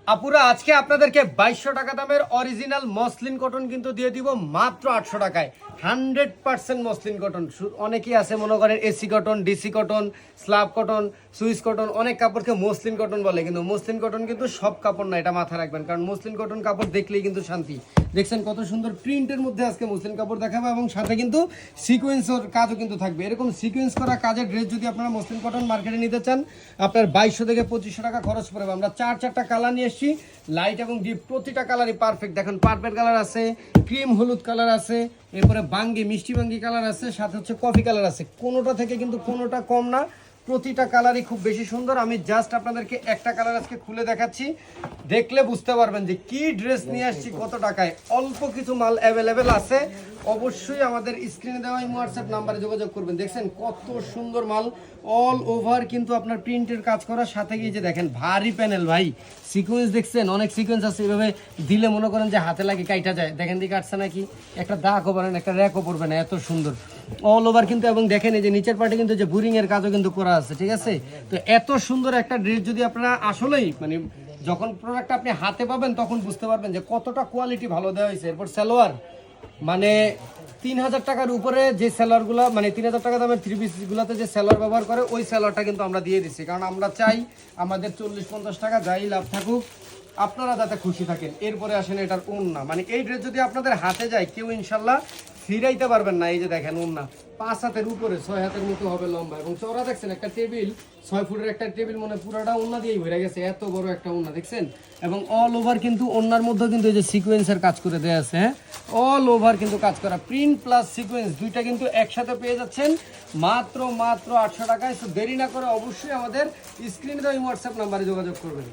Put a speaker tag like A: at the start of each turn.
A: আপুরা আজকে আপনাদেরকে 2200 টাকা দামের অরিজিনাল মসলিন কটন কিন্তু দিয়ে দিব মাত্র 800 টাকায়। 100% মসলিন কটন। অনেকেই আছে মনে করেন AC cotton, DC cotton, slab cotton, Swiss cotton, অনেক কাপড়কে মসলিন কটন বলে, কিন্তু মসলিন কটন কিন্তু সব কাপড় না, এটা মাথায় রাখবেন, কারণ মসলিন কটন কাপড় দেখলেই কিন্তু শান্তি। দেখছেন কত সুন্দর প্রিন্টের মধ্যে আজকে মসলিন কাপড় দেখাবো, এবং সাথে কিন্তু সিকোয়েন্সের কাজও কিন্তু থাকবে। এরকম সিকোয়েন্স করা কাজের ড্রেস যদি আপনারা মসলিন কটন মার্কেটে নিতে চান, আপনার 2200 থেকে 2500 টাকা খরচ পড়বে। আমরা চারটা কালার নিয়ে এসেছি, লাইট এবং ডিপ, প্রতিটা কালারই পারফেক্ট। দেখেন পার্পল কালার আছে, ক্রিম হলুদ কালার আছে, এরপরে বাঙ্গি মিষ্টি বাঙ্গি কালার আছে, সাথে হচ্ছে কফি কালার আছে। কোনোটা থেকে কিন্তু কোনোটা কম না, প্রতিটা কালারই খুব বেশি সুন্দর। আমি জাস্ট আপনাদেরকে একটা কালার আজকে খুলে দেখাচ্ছি, দেখলে বুঝতে পারবেন যে কি ড্রেস নিয়ে আসছি, কত টাকায়। অল্প কিছু মাল অ্যাভেলেবেল আছে, অবশ্যই আমাদের স্ক্রিনে দেওয়া হোয়াটসঅ্যাপ নাম্বারে যোগাযোগ করবেন। দেখছেন কত সুন্দর মাল, অল ওভার কিন্তু আপনার প্রিন্টের কাজ করার সাথে গিয়ে যে দেখেন ভারী প্যানেল ভাই, সিকোয়েন্স দেখছেন, অনেক সিকোয়েন্স আছে, এভাবে দিলে মনে করেন যে হাতে লাগে কাইটা যায়। দেখেন দিকে কাটছে নাকি, একটা দাগও পড়বেন, একটা র্যাকও পড়বে না, এত সুন্দর অল ওভার কিন্তু। এবং দেখেন এই যে নিচের পার্টে কিন্তু যে বুরিং এর কাজও কিন্তু করা আছে, ঠিক আছে। তো এত সুন্দর একটা ড্রেস যদি আপনারা আসলেই মানে যখন প্রোডাক্ট আপনি হাতে পাবেন তখন বুঝতে পারবেন যে কতটা কোয়ালিটি ভালো দেওয়া হয়েছে। এরপর সালোয়ার মানে 3000 টাকার উপরে যে সেলারগুলো, মানে 3000 টাকা দামের থ্রি পিসগুলোতে যে সেলার ব্যবহার করে, ওই সেলারটা কিন্তু আমরা দিয়ে দিচ্ছি, কারণ আমরা চাই আমাদের 40-50 টাকা যাই লাভ থাকুক, আপনারা যাতে খুশি থাকেন। এরপরে আসেন এটার ওড়না, মানে এই ড্রেস যদি আপনাদের হাতে যায় কেউ ইনশাল্লাহ ফিরাইতে পারবেন না। এই যে দেখেন ওড়না 5 হাতের উপরে 6 হাতের মতো হবে লম্বা, এবং চওড়া দেখছেন একটা টেবিল, 6 ফুটের একটা টেবিল, মানে পুরোটা ওড়না দিয়েই ভরে গেছে, এত বড় একটা ওড়না দেখছেন। এবং অল ওভার কিন্তু ওড়নার মধ্যে কিন্তু এই যে সিকোয়েন্সের কাজ করে দেওয়া আছে, হ্যাঁ, অল ওভার কিন্তু কাজ করা, প্রিন্ট প্লাস সিকোয়েন্স দুইটা কিন্তু একসাথে পেয়ে যাচ্ছেন মাত্র 800 টাকায়। তো দেরি না করে অবশ্যই আমাদের স্ক্রিনে দেওয়া হোয়াটসঅ্যাপ নাম্বারে যোগাযোগ করবেন।